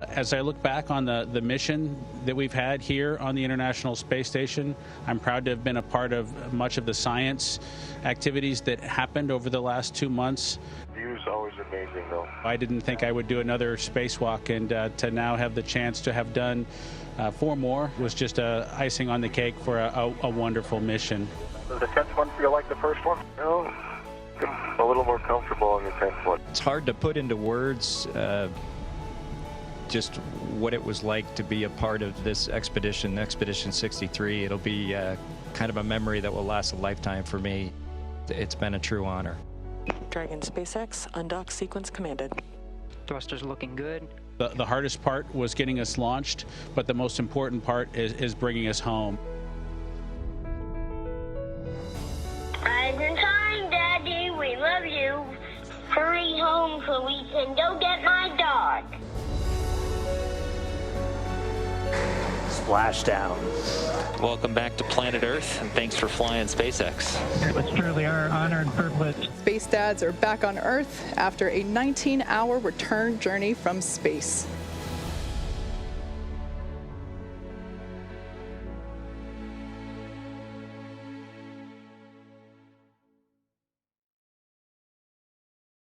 As I look back on the mission that we've had here on the International Space Station, I'm proud to have been a part of much of the science activities that happened over the last 2 months. The view is always amazing, though. I didn't think I would do another spacewalk, and to now have the chance to have done 4 more was just icing on the cake for a wonderful mission. Does the 10th one feel like the first one? No, a little more comfortable on the 10th one. It's hard to put into words just what it was like to be a part of this expedition, Expedition 63. It'll be kind of a memory that will last a lifetime for me. It's been a true honor. Dragon SpaceX, undock sequence commanded. Thrusters looking good. The hardest part was getting us launched, but the most important part is bringing us home. Rise and shine, Daddy, we love you. Hurry home so we can go get my dog. Splashdown. Welcome back to planet Earth, and thanks for flying SpaceX. It was truly our honor and privilege. Space Dads are back on Earth after a 19-hour return journey from space.